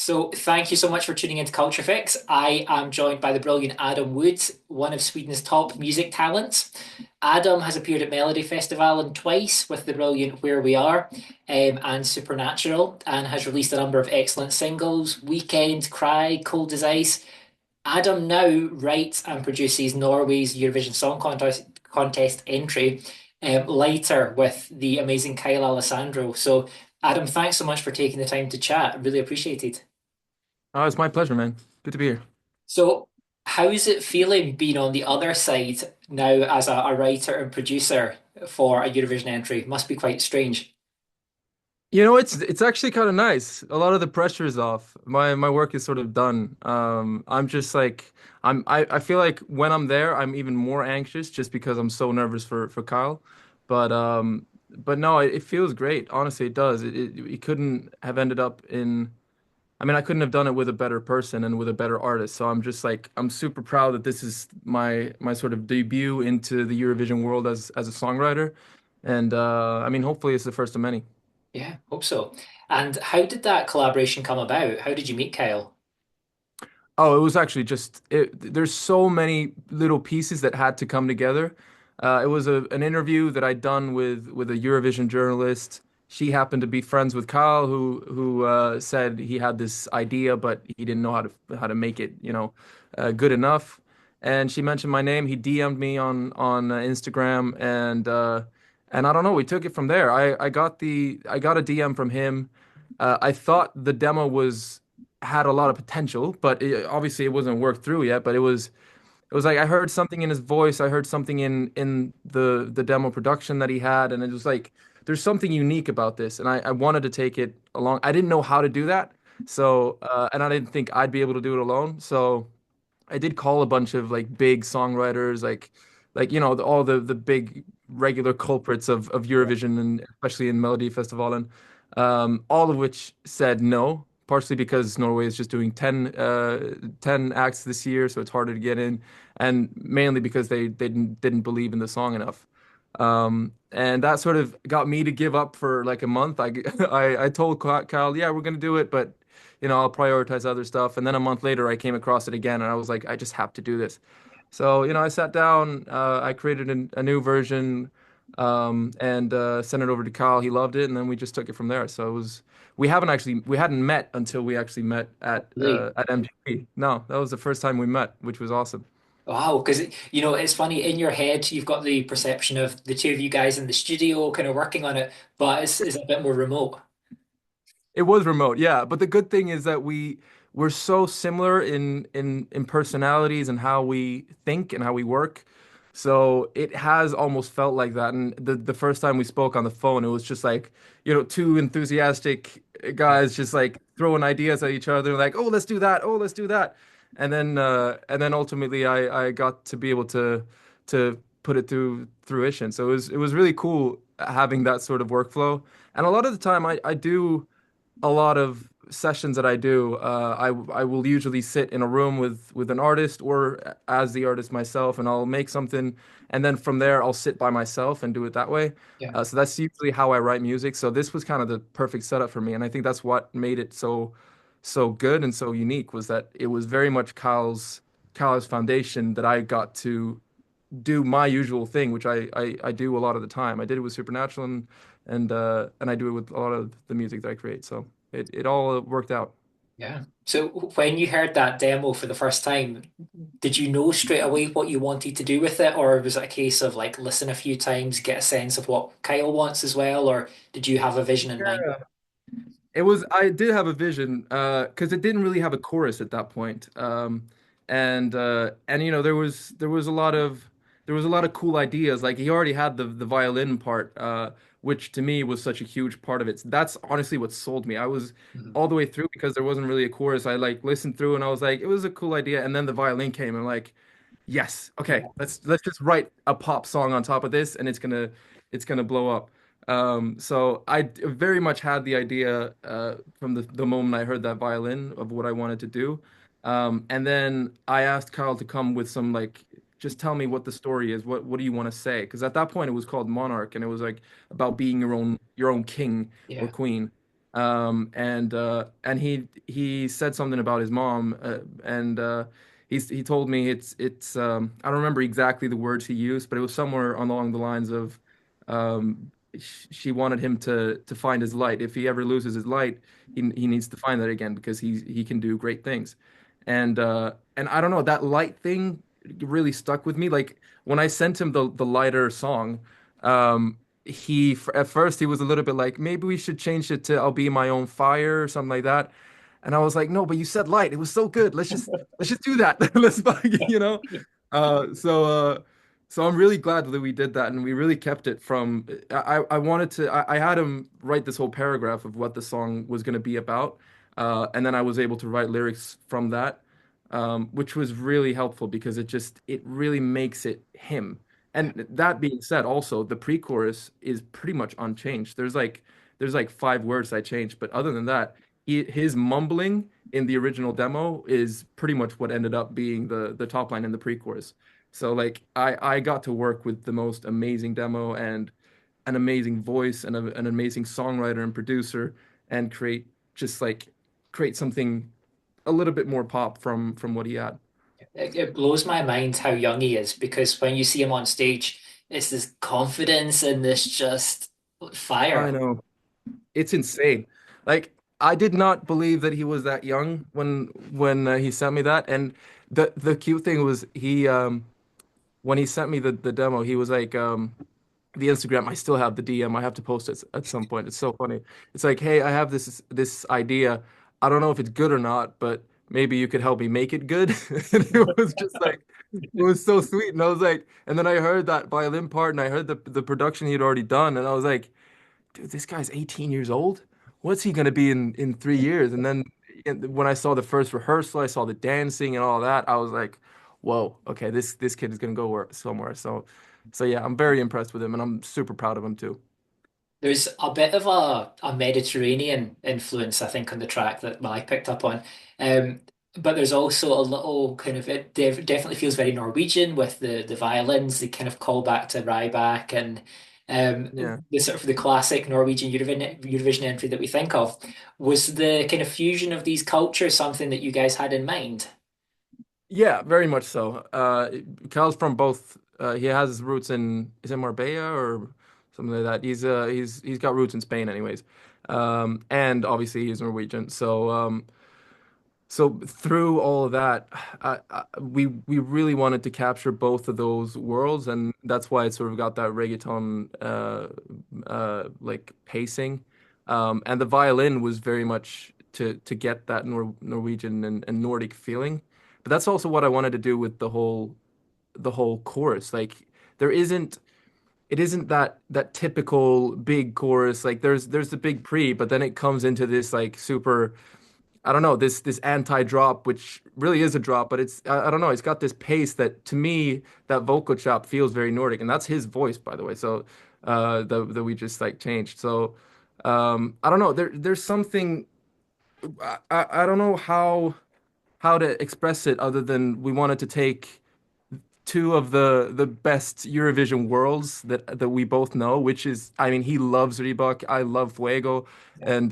So, thank you so much for tuning into Culture Fix. I am joined by the brilliant Adam Wood, one of Sweden's top music talents. Adam has appeared at Melodifestivalen twice with the brilliant Where We Are and Supernatural, and has released a number of excellent singles Weekend, Cry, Cold as Ice. Adam now writes and produces Norway's Eurovision Song Contest entry, later with the amazing Kyle Alessandro. So, Adam, thanks so much for taking the time to chat. Really appreciate it. Oh, it's my pleasure, man. Good to be here. So, how is it feeling being on the other side now as a writer and producer for a Eurovision entry? Must be quite strange. It's actually kind of nice. A lot of the pressure is off. My work is sort of done. I'm just like I feel like when I'm there, I'm even more anxious just because I'm so nervous for Kyle. But no, it feels great. Honestly, it does. It couldn't have ended up in. I mean, I couldn't have done it with a better person and with a better artist. So I'm just like I'm super proud that this is my sort of debut into the Eurovision world as a songwriter. And I mean, hopefully it's the first of many. Yeah, hope so. And how did that collaboration come about? How did you meet Kyle? Oh, it was actually there's so many little pieces that had to come together. It was an interview that I'd done with a Eurovision journalist. She happened to be friends with Kyle, who said he had this idea, but he didn't know how to make it, good enough. And she mentioned my name. He DM'd me on Instagram, and I don't know. We took it from there. I got a DM from him. I thought the demo was had a lot of potential, but obviously it wasn't worked through yet. But it was like I heard something in his voice, I heard something in the demo production that he had, and it was like there's something unique about this, and I wanted to take it along. I didn't know how to do that, so and I didn't think I'd be able to do it alone. So I did call a bunch of like big songwriters, like all the big regular culprits of Eurovision and especially in Melodifestivalen, all of which said no, partially because Norway is just doing 10 acts this year, so it's harder to get in, and mainly because they didn't believe in the song enough. And that sort of got me to give up for like a month. I told Kyle, yeah, we're gonna do it, but I'll prioritize other stuff. And then a month later, I came across it again, and I was like, I just have to do this. So, I sat down, I created a new version, and sent it over to Kyle. He loved it, and then we just took it from there. So we hadn't met until we actually met Really? at MGP. No, that was the first time we met, which was awesome. Wow, because it's funny in your head you've got the perception of the two of you guys in the studio kind of working on it, but it's a bit more remote. It was remote, yeah. But the good thing is that we're so similar in personalities and how we think and how we work. So it has almost felt like that. And the first time we spoke on the phone, it was just like, two enthusiastic guys just like throwing ideas at each other, like, oh, let's do that. Oh, let's do that. And then ultimately I got to be able to put it to fruition. So it was really cool having that sort of workflow. And a lot of the time I do a lot of sessions that I do, I will usually sit in a room with an artist or as the artist myself, and I'll make something, and then from there I'll sit by myself and do it that way. Yeah. So that's usually how I write music. So this was kind of the perfect setup for me, and I think that's what made it so good and so unique was that it was very much Kyle's foundation that I got to do my usual thing, which I do a lot of the time. I did it with Supernatural and I do it with a lot of the music that I create. So it all worked out. Yeah. So when you heard that demo for the first time, did you know straight away what you wanted to do with it, or was it a case of like listen a few times, get a sense of what Kyle wants as well, or did you have a vision in mind? Yeah. I did have a vision, because it didn't really have a chorus at that point. And there was a lot of cool ideas. Like he already had the violin part, which to me was such a huge part of it. That's honestly what sold me. I was Mhm. all the way through because there wasn't really a chorus. I like listened through and I was like, it was a cool idea. And then the violin came and I'm like, yes, okay, Yeah. let's just write a pop song on top of this and it's gonna blow up. So very much had the idea, from the moment I heard that violin of what I wanted to do. And then I asked Kyle to come with some like, just tell me what the story is. What do you want to say? Because at that point it was called Monarch, and it was like about being your own king or Yeah. queen. And he said something about his mom, and he told me I don't remember exactly the words he used, but it was somewhere along the lines of she wanted him to find his light. If he ever loses his light, he needs to find that again because he can do great things. And I don't know, that light thing really stuck with me. Like when I sent him the lighter song, at first he was a little bit like, maybe we should change it to I'll be my own fire or something like that. And I was like, no, but you said light. It was so good. Let's just do that. Let's you know. Uh so uh so I'm really glad that we did that, and we really kept it from I wanted to I had him write this whole paragraph of what the song was going to be about. And then I was able to write lyrics from that, which was really helpful because it really makes it him. And that being said, also the pre-chorus is pretty much unchanged. There's like 5 words I changed, but other than that, his mumbling in the original demo is pretty much what ended up being the top line in the pre-chorus. So like I got to work with the most amazing demo and an amazing voice and an amazing songwriter and producer, and just like create something a little bit more pop from what he had. It blows my mind how young he is because when you see him on stage, it's this confidence and this just I fire. know. It's insane. Like I did not believe that he was that young when he sent me that. And the cute thing was when he sent me the demo, he was like the Instagram. I still have the DM. I have to post it at some point. It's so funny. It's like, hey, I have this idea. I don't know if it's good or not, but maybe you could help me make it good. And it was just like it was so sweet. And I was like, and then I heard that violin part, and I heard the production he'd already done, and I was like, dude, this guy's 18 years old. What's he gonna be in 3 years? And then when I saw the first rehearsal, I saw the dancing and all that. I was like, whoa, okay, this kid is gonna go somewhere. So yeah, I'm very impressed with him, and I'm super proud of him too. There's a bit of a Mediterranean influence, I think, on the track that I picked up on. Um, but there's also a little kind of, it definitely feels very Norwegian with the violins, they kind of call back to Ryback and Yeah. the sort of the classic Norwegian Eurovision entry that we think of. Was the kind of fusion of these cultures something that you guys had in mind? Yeah, very much so. Kyle's from both. He has his roots in is it Marbella or something like that. He's got roots in Spain, anyways. And obviously he's Norwegian. So through all of that, we really wanted to capture both of those worlds, and that's why it sort of got that reggaeton like pacing. And the violin was very much to get that Norwegian and Nordic feeling. But that's also what I wanted to do with the whole chorus. Like there isn't it isn't that typical big chorus. Like there's the big pre, but then it comes into this like super, I don't know, this anti-drop, which really is a drop, but I don't know, it's got this pace that to me that vocal chop feels very Nordic, and that's his voice, by the way. So that we just like changed. So I don't know, there's something I don't know how to express it other than we wanted to take two of the best Eurovision worlds that we both know, which is, I mean, he loves Reebok, I love Fuego, and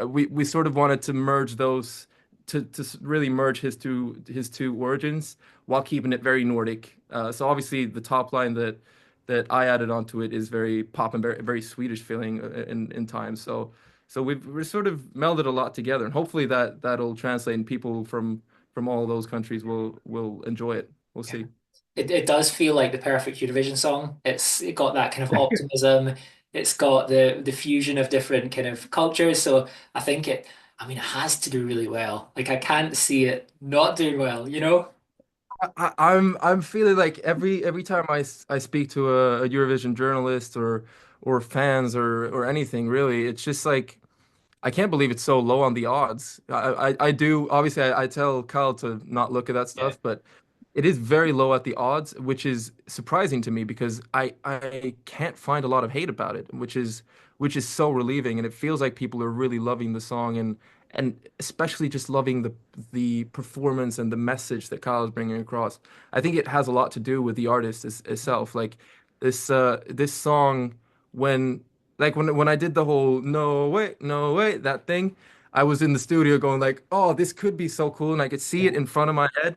we sort of wanted to merge those to really merge his two origins while keeping it very Nordic. So obviously the top line that I added onto it is very pop and very Swedish feeling in time. So we're sort of melded a lot together, and hopefully that'll translate, and people from all those countries will enjoy it. We'll see. It does feel like the perfect Eurovision song. It got that kind of optimism. It's got the fusion of different kind of cultures. So I think I mean, it has to do really well. Like I can't see it not doing well, you know? I'm feeling like every time I speak to a Eurovision journalist or fans or anything really, it's just like I can't believe it's so low on the odds. I do obviously I tell Kyle to not look at that Yeah. stuff, but it is very low at the odds, which is surprising to me because I can't find a lot of hate about it, which is so relieving, and it feels like people are really loving the song, and especially just loving the performance and the message that Kyle is bringing across. I think it has a lot to do with the artist itself. Like this song when Like when I did the whole no way that thing, I was in the studio going like, oh, this could be so cool, and I could see it Yeah. in front of my head.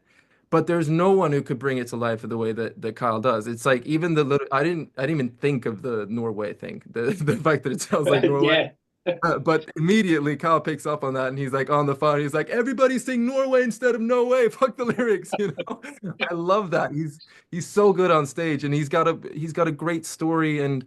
But there's no one who could bring it to life the way that Kyle does. It's like even the little I didn't even think of the Norway thing, the the fact that it sounds like Norway. Yeah. But immediately Kyle picks up on that and he's like on the phone. He's like, everybody sing Norway instead of no way. Fuck the lyrics, you know? I love that. He's so good on stage and he's got a great story and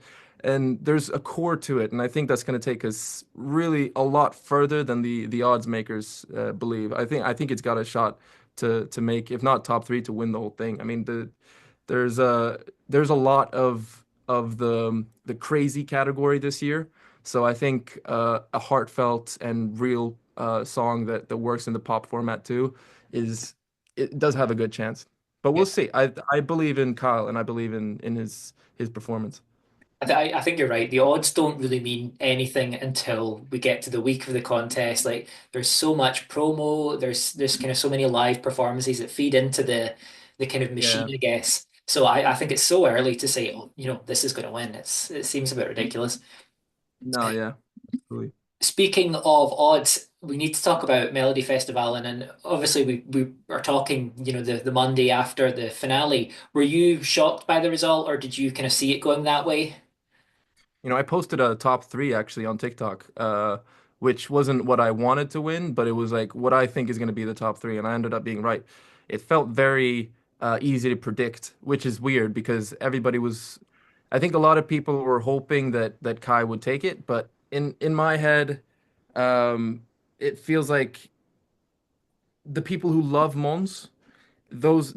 there's a core to it. And I think that's going to take us really a lot further than the odds makers believe. I think it's got a shot to make, if not top three, to win the whole thing. I mean, there's a lot of the crazy category this year. So I think a heartfelt and real song that works in the pop format too is it does have a good chance. But we'll Yeah. see. I believe in Kyle and I believe in his performance. I think you're right. The odds don't really mean anything until we get to the week of the contest. Like there's so much promo, there's kind of so many live performances that feed into the kind of Yeah. machine, I guess. So I think it's so early to say, oh, this is going to win. It seems a bit ridiculous. No, yeah. Absolutely. Speaking of odds, we need to talk about Melodifestivalen, and obviously we are talking, the Monday after the finale. Were you shocked by the result, or did you kind of see it going that way? I posted a top three actually on TikTok, which wasn't what I wanted to win, but it was like what I think is going to be the top three, and I ended up being right. It felt very easy to predict, which is weird because everybody was. I think a lot of people were hoping that Kai would take it, but in my head, um, it feels like the people who love Mons those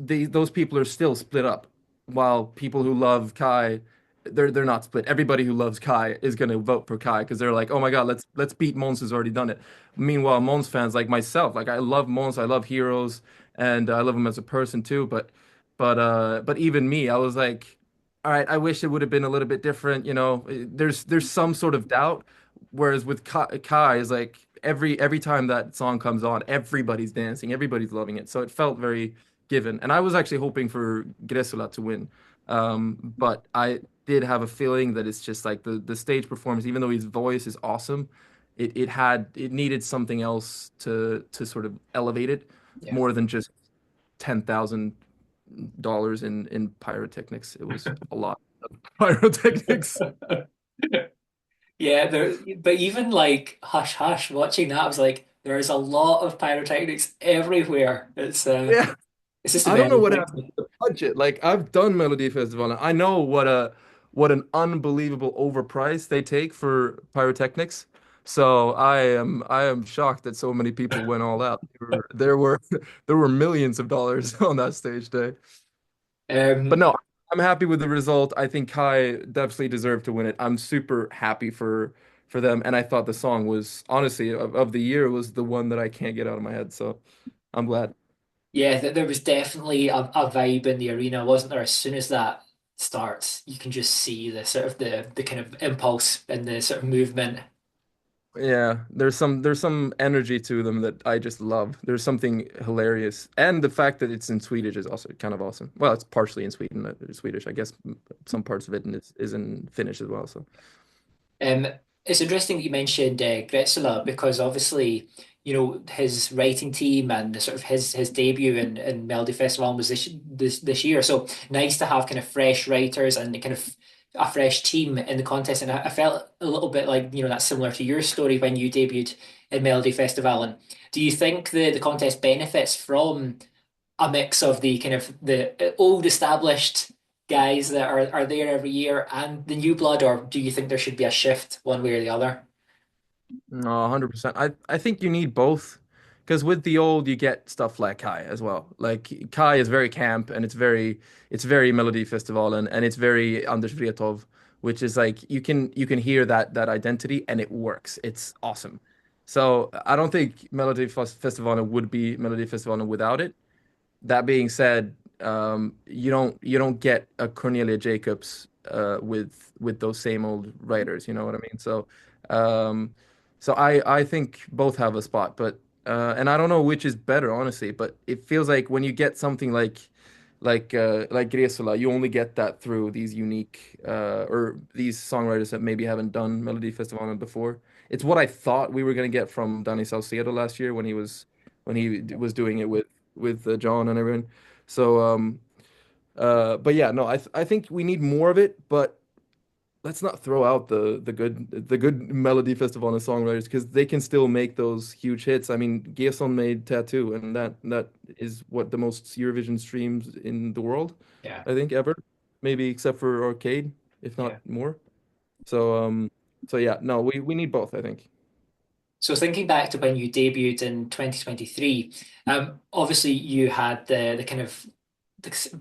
people are still split up, while people who love Kai, they're not split. Everybody who loves Kai is going to vote for Kai because they're like, oh my God, let's beat Mons who's already done it. Meanwhile, Mons fans like myself, like I love Mons, I love Heroes, and I love him as a person too. But even me, I was like, all right, I wish it would have been a little bit different. There's some sort of doubt. Whereas with Kai is like every time that song comes on, everybody's dancing, everybody's loving it. So it felt very given. And I was actually hoping for Gresula to win. But I did have a feeling that it's just like the stage performance, even though his voice is awesome, it needed something else to sort of elevate it Yeah. more than just $10,000 in pyrotechnics. It was a lot of pyrotechnics. Yeah, but even like Hush Hush, watching that, I was like, there is a lot of pyrotechnics everywhere. Yeah. It's just a I don't know very what big happened to the budget. Like I've done Melodifestivalen. I know what an unbelievable overprice they take for pyrotechnics. So I am shocked that so many people went all out. There were there were millions of dollars on that stage day. But um no, I'm happy with the result. I think Kai definitely deserved to win it. I'm super happy for them, and I thought the song was honestly of the year was the one that I can't get out of my head. So I'm glad. yeah, there was definitely a vibe in the arena, wasn't there? As soon as that starts, you can just see the sort of the kind of impulse and the sort of movement. Yeah, there's some energy to them that I just love. There's something hilarious, and the fact that it's in Swedish is also kind of awesome. Well, it's partially in Sweden, Swedish, I guess. Some parts of it is in Finnish as well. So Um, it's interesting that you mentioned Gretzela because obviously, his writing team and the sort of his debut in Melody Festival was this year. So nice to have kind of fresh writers and kind of a fresh team in the contest. And I felt a little bit like, that's similar to your story when you debuted in Melody Festival. And do you think the contest benefits from a mix of the kind of the old established guys that are there every year and the new blood, or do you think there should be a shift one way or the other? no, 100%. I think you need both because with the old you get stuff like Kai as well. Like Kai is very camp and it's very Melody Festival and it's very Anders Wrethov, which is like you can hear that identity and it works. It's awesome. So I don't think Festival would be Melody Festival without it. That being said, you don't get a Cornelia Jacobs with those same old writers. You know what I mean? Um, so I think both have a spot, but and I don't know which is better, honestly. But it feels like when you get something like Griesula, you only get that through these unique or these songwriters that maybe haven't done Melodifestivalen before. It's what I thought we were going to get from Danny Saucedo last year when he was doing it with John and everyone. So but yeah, no, I think we need more of it, but let's not throw out the good Melodifestivalen songwriters because they can still make those huge hits. I mean, Gason made Tattoo, and that is what the most Eurovision streams in the world, Yeah, I think, ever. Maybe except for Arcade, if not yeah. more. So so yeah, no, we need both, I think. So thinking back to when you debuted in 2023, obviously you had the kind of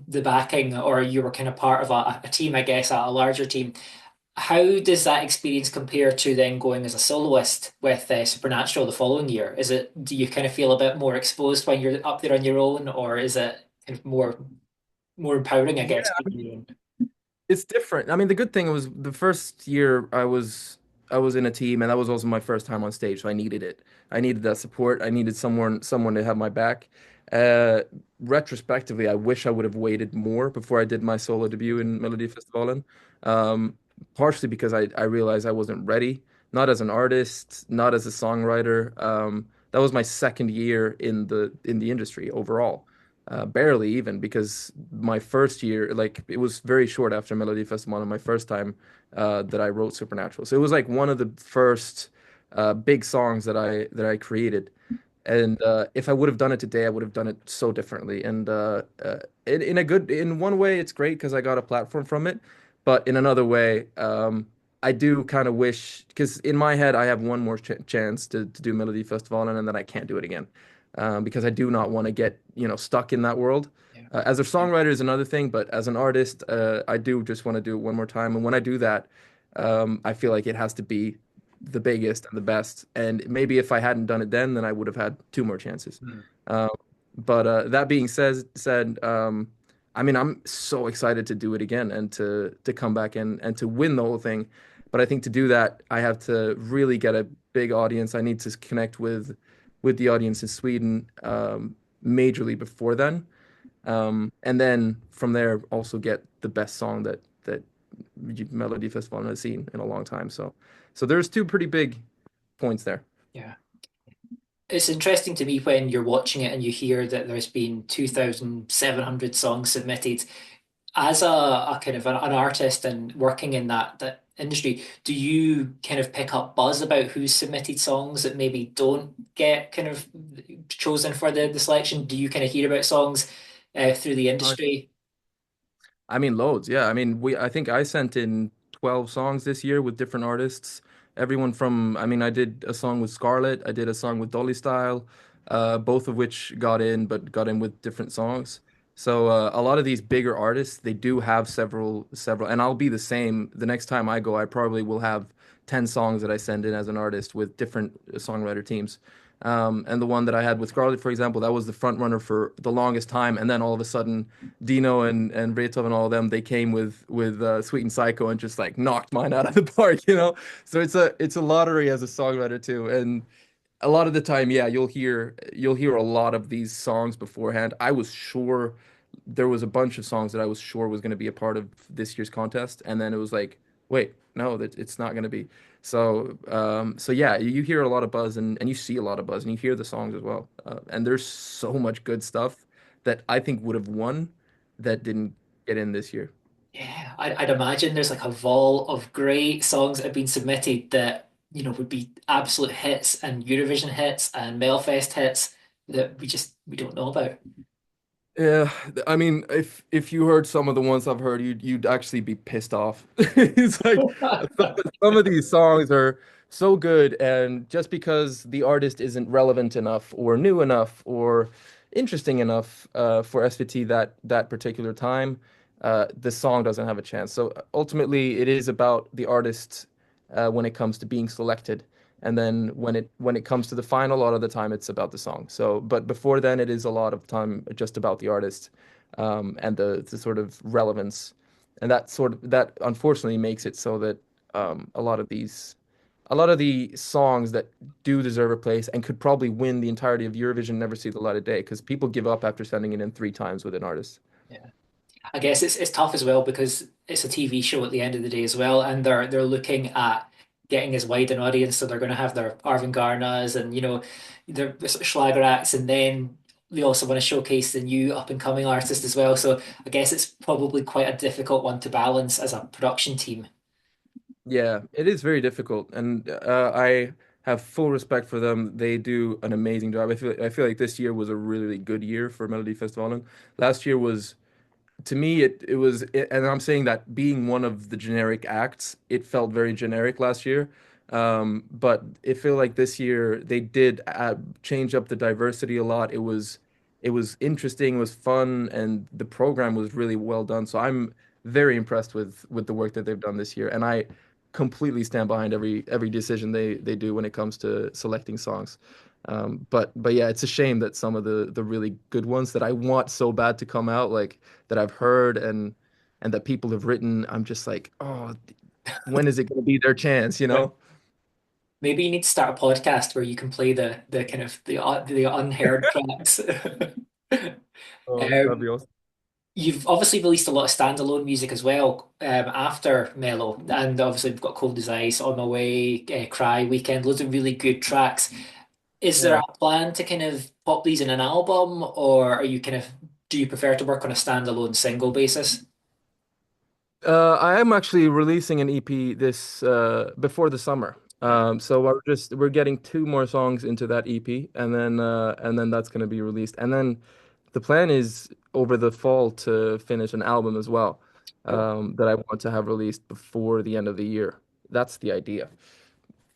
the backing, or you were kind of part of a team, I guess, a larger team. How does that experience compare to then going as a soloist with Supernatural the following year? Do you kind of feel a bit more exposed when you're up there on your own, or is it kind of more empowering, I guess, Yeah, being your own? it's different. I mean, the good thing was the first year I was in a team, and that was also my first time on stage, so I needed it. I needed that support. I needed someone to have my back. Uh, Retrospectively, I wish I would have waited more before I did my solo debut in Melodifestivalen. Um, Partially because I realized I wasn't ready, not as an artist, not as a songwriter. That was my second year in the industry overall. Barely even because my first year, like it was very short after Melody Festival, and my first time that I wrote Supernatural. So it was like one of the first big songs that I created. And if I would have done it today, I would have done it so differently. And in one way, it's great because I got a platform from it. But in another way, I do kind of wish because in my head, I have one more chance to do Melody Festival, and then I can't do it again because I do not want to get stuck in that world. Yeah. As a songwriter is another thing, but as an artist, I do just want to do it one more time. And when I do that, I feel like it has to be the biggest and the best. And maybe if I hadn't done it then I would have had two more chances. Hmm. Um, but that being said, I mean, I'm so excited to do it again and to come back and to win the whole thing. But I think to do that, I have to really get a big audience. I need to connect with the audience in Sweden majorly before then, and then from there also get the best song that Melody Festival has seen in a long time. So there's two pretty big points there. Yeah. It's interesting to me when you're watching it and you hear that there's been 2,700 songs submitted. As a kind of an artist and working in that industry, do you kind of pick up buzz about who's submitted songs that maybe don't get kind of chosen for the selection? Do you kind of hear about songs through the industry? I mean, loads. Yeah. I mean, I think I sent in 12 songs this year with different artists. Everyone from, I mean, I did a song with Scarlett, I did a song with Dolly Style, both of which got in, but got in with different songs. So a lot of these bigger artists, they do have several, and I'll be the same. The next time I go, I probably will have 10 songs that I send in as an artist with different songwriter teams. And the one that I had with Scarlett, for example, that was the front runner for the longest time. And then all of a sudden, Dino and Bretov and all of them, they came with Sweet and Psycho and just like knocked mine out of the park. So it's a lottery as a songwriter too. And a lot of the time, yeah, you'll hear a lot of these songs beforehand. I was sure there was a bunch of songs that I was sure was going to be a part of this year's contest, and then it was like, wait, no, that it's not going to be. So yeah, you hear a lot of buzz and you see a lot of buzz and you hear the songs as well. And there's so much good stuff that I think would have won that didn't get in this year. Yeah, I'd imagine there's like a vault of great songs that have been submitted that, would be absolute hits and Eurovision hits and Melfest hits that we don't know about. Yeah, I mean, if you heard some of the ones I've heard, you'd actually be pissed off. It's like some of these songs are so good, and just because the artist isn't relevant enough, or new enough, or interesting enough for SVT that particular time, the song doesn't have a chance. So ultimately, it is about the artist when it comes to being selected. And then when it comes to the final, a lot of the time it's about the song. So, but before then, it is a lot of time just about the artist and the sort of relevance, and that unfortunately makes it so that a lot of the songs that do deserve a place and could probably win the entirety of Eurovision never see the light of day because people give up after sending it in three times with an artist. Yeah. I guess it's tough as well because it's a TV show at the end of the day as well, and they're looking at getting as wide an audience, so they're going to have their Arvin Garnas and their Schlager acts, and then they also want to showcase the new up and coming artist as well. So I guess it's probably quite a difficult one to balance as a production team. Yeah, it is very difficult, and I have full respect for them. They do an amazing job. I feel like this year was a really good year for Melodifestivalen. Last year was, to me, and I'm saying that being one of the generic acts, it felt very generic last year. But it felt like this year they did change up the diversity a lot. It was interesting, it was fun, and the program was really well done. So I'm very impressed with the work that they've done this year, and I completely stand behind every decision they do when it comes to selecting songs. But yeah, it's a shame that some of the really good ones that I want so bad to come out, like that I've heard and that people have written, I'm just like, oh, when is it going to be their chance, you know? Maybe you need to start a podcast where you can play the kind of the unheard tracks. Oh, that'd Um, be awesome. You've obviously released a lot of standalone music as well after Mellow, and obviously we've got Cold as Ice, On My Way, Cry, Weekend, loads of really good tracks. Is there Yeah. a plan to kind of pop these in an album, or are you kind of do you prefer to work on a standalone single basis? I am actually releasing an EP this before the summer. Right. So we're getting two more songs into that EP, and then that's going to be released. And then the plan is over the fall to finish an album as well, Cool. that I want to have released before the end of the year. That's the idea.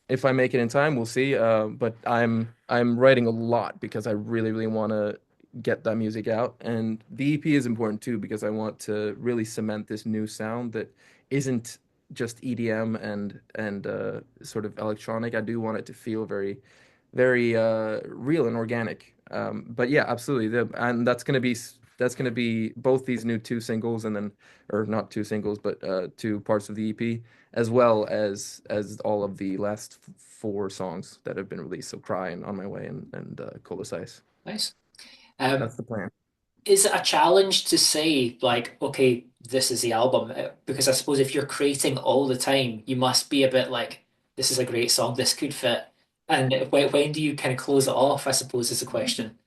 If I make it in time, we'll see. But I'm writing a lot because I really, really want to get that music out. And the EP is important too because I want to really cement this new sound that isn't just EDM and sort of electronic. I do want it to feel very, very real and organic. But yeah, absolutely. And that's gonna be both these new two singles and then, or not two singles, but two parts of the EP, as well as all of the last four songs that have been released. So Cry and On My Way and Cold as Ice. Nice. Um, That's the plan. is it a challenge to say like, okay, this is the album? Because I suppose if you're creating all the time, you must be a bit like, this is a great song, this could fit. And when do you kind of close it off, I suppose is the question.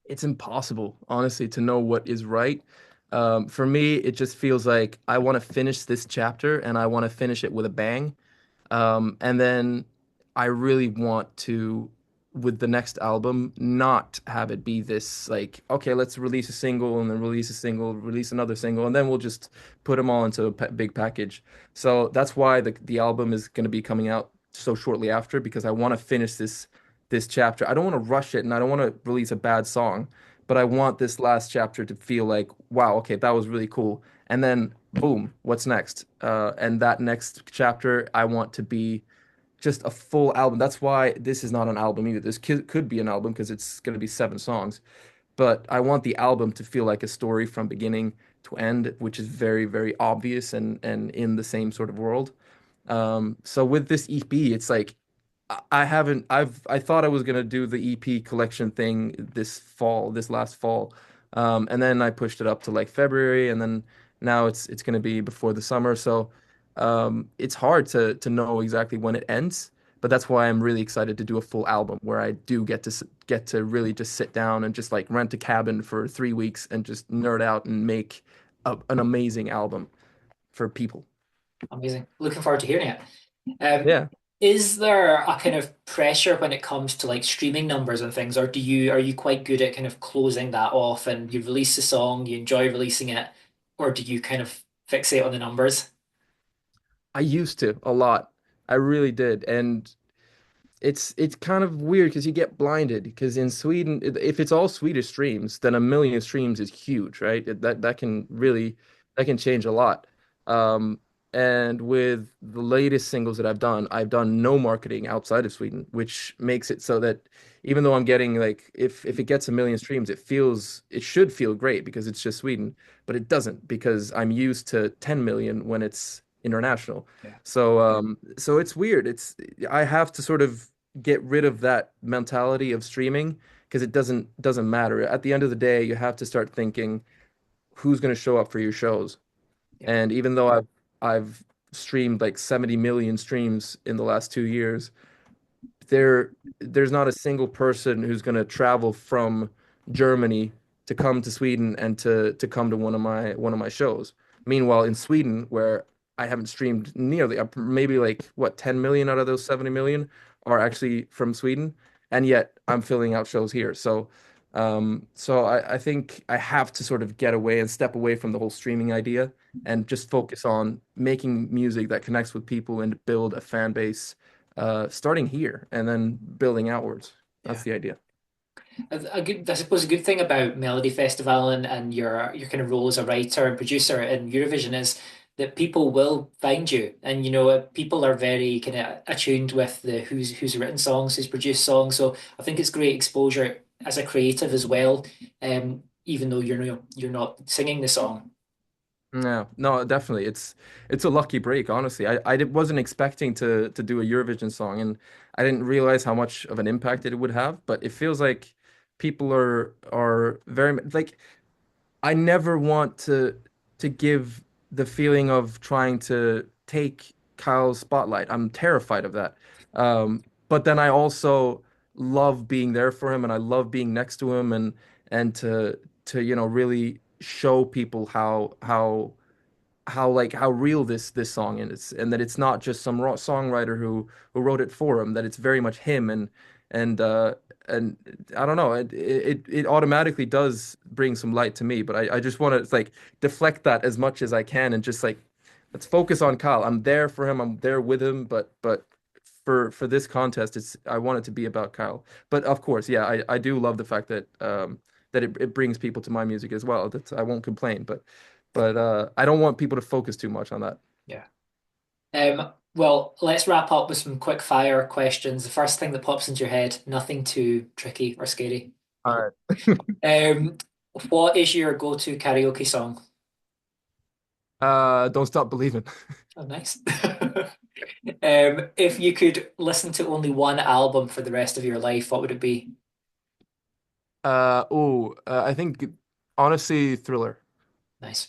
It's impossible, honestly, to know what is right. For me, it just feels like I want to finish this chapter and I want to finish it with a bang. And then I really want to, with the next album, not have it be this like, okay, let's release a single and then release a single, release another single, and then we'll just put them all into a big package. So that's why the album is going to be coming out so shortly after because I want to finish this chapter. I don't want to rush it and I don't want to release a bad song, but I want this last chapter to feel like, wow, okay, that was really cool. And then boom, what's next? And that next chapter, I want to be just a full album. That's why this is not an album either. This could be an album because it's going to be 7 songs, but I want the album to feel like a story from beginning to end, which is very, very obvious and in the same sort of world. So with this EP, it's like I haven't I thought I was gonna do the EP collection thing this last fall. And then I pushed it up to like February and then now it's gonna be before the summer. So it's hard to know exactly when it ends, but that's why I'm really excited to do a full album where I do get to really just sit down and just like rent a cabin for 3 weeks and just nerd out and make an amazing album for people. Amazing. Looking forward to hearing it. Um, Yeah. is there a kind of pressure when it comes to like streaming numbers and things, or are you quite good at kind of closing that off and you release the song, you enjoy releasing it, or do you kind of fixate on the numbers? I used to a lot. I really did. And it's kind of weird because you get blinded because in Sweden, if it's all Swedish streams, then 1 million streams is huge, right? That can really that can change a lot. Um, and with the latest singles that I've done no marketing outside of Sweden, which makes it so that even though I'm getting like if it gets 1 million streams, it should feel great because it's just Sweden, but it doesn't because I'm used to 10 million when it's international. Yeah. So it's weird. I have to sort of get rid of that mentality of streaming because it doesn't matter. At the end of the day, you have to start thinking, who's going to show up for your shows. Yeah. And even though I've streamed like 70 million streams in the last 2 years, there's not a single person who's going to travel from Germany to come to Sweden and to come to one of my shows. Meanwhile, in Sweden, where I haven't streamed nearly, maybe like what 10 million out of those 70 million are actually from Sweden, and yet I'm filling out shows here. So I think I have to sort of get away and step away from the whole streaming idea and just focus on making music that connects with people and build a fan base starting here and then building outwards. That's Yeah. the idea. I suppose a good thing about Melodifestivalen and your kind of role as a writer and producer in Eurovision is that people will find you, and people are very kind of attuned with the who's written songs, who's produced songs. So I think it's great exposure as a creative as well, even though you're not singing the song. No, no, definitely. It's a lucky break, honestly. Wasn't expecting to do a Eurovision song, and I didn't realize how much of an impact it would have, but it feels like people are very like I never want to give the feeling of trying to take Kyle's spotlight. I'm terrified of that. But then I also love being there for him, and I love being next to him, and to really show people how real this song is, and that it's not just some songwriter who wrote it for him, that it's very much him, and I don't know, it automatically does bring some light to me, but I just want to like deflect that as much as I can and just like let's focus on Kyle. I'm there for him, I'm there with him, but for this contest I want it to be about Kyle. But of course, yeah, I do love the fact that that it brings people to my music as well. That I won't complain, but I don't want people to focus too much on that. Yeah. Well, let's wrap up with some quick fire questions. The first thing that pops into your head, nothing too tricky or scary. All right. Um, what is your go-to karaoke song? Don't stop believing. Oh, nice. If you could listen to only one album for the rest of your life, what would it be? I think honestly, Thriller. Nice.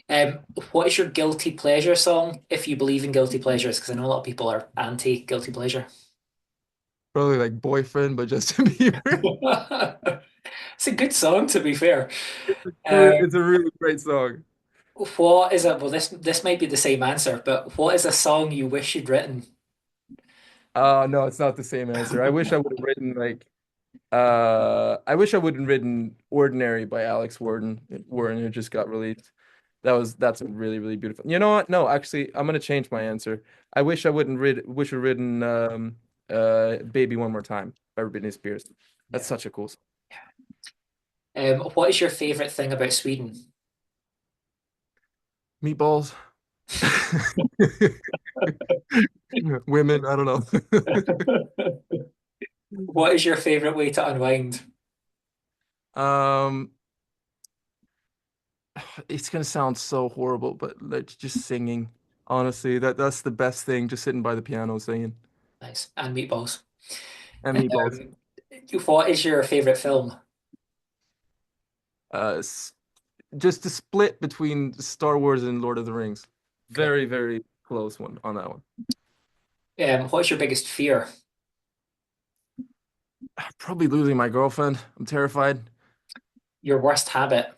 Um, what is your guilty pleasure song, if you believe in guilty pleasures? Because I know a lot of people are anti guilty pleasure. Probably like Boyfriend, but Justin Bieber. It's a good song, to be fair. It's a really great song. What is it? Well, this might be the same answer, but what is a song you wish you'd written? No, it's not the same answer. I wish I would have written like I wish I would have written Ordinary by Alex Warren, who just got released. That's really, really beautiful. You know what? No, actually, I'm gonna change my answer. I wish I wouldn't read wish I'd written Baby One More Time by Britney Spears. That's Yeah. such a cool song. What is your favorite thing about Sweden? Meatballs. Women, I don't know. What is your favorite way to unwind? Um, it's gonna sound so horrible, but like just singing. Honestly, that's the best thing. Just sitting by the piano singing. Nice. And meatballs. And meatballs. Um, what is your favorite film? S just a split between Star Wars and Lord of the Rings. Okay. Very, very close one on that one. What's your biggest fear? Probably losing my girlfriend. I'm terrified. Your worst habit?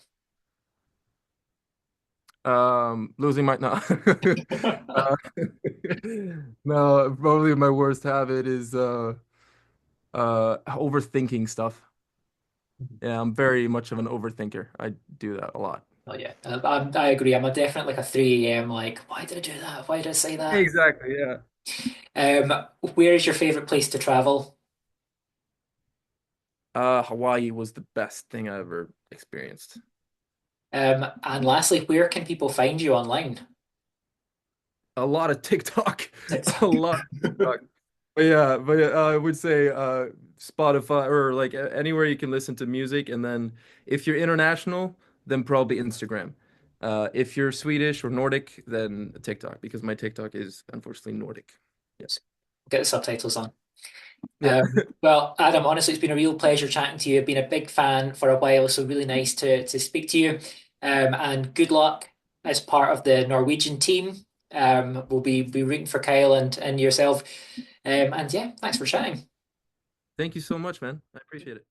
Losing my no. uh, no, probably my worst habit is overthinking stuff. Yeah, I'm very much of an overthinker. I do that a lot. Oh yeah, I agree. I'm a definite like a 3 a.m. like, why did I do that? Why did I say that? Exactly, yeah. Um, where is your favorite place to travel? Hawaii was the best thing I ever experienced. And lastly, where can people find you online? A lot of TikTok, a TikTok. lot of TikTok. But yeah, I would say Spotify or like anywhere you can listen to music, and then if you're international, then probably Instagram. If you're Swedish or Nordic, then TikTok because my TikTok is unfortunately Nordic. Yeah. Get the subtitles on. Yeah. Well, Adam, honestly, it's been a real pleasure chatting to you. I've been a big fan for a while, so really nice to speak to you. And good luck as part of the Norwegian team. We'll be rooting for Kyle and yourself. And yeah, thanks for chatting. Thank you so much, man. I appreciate it.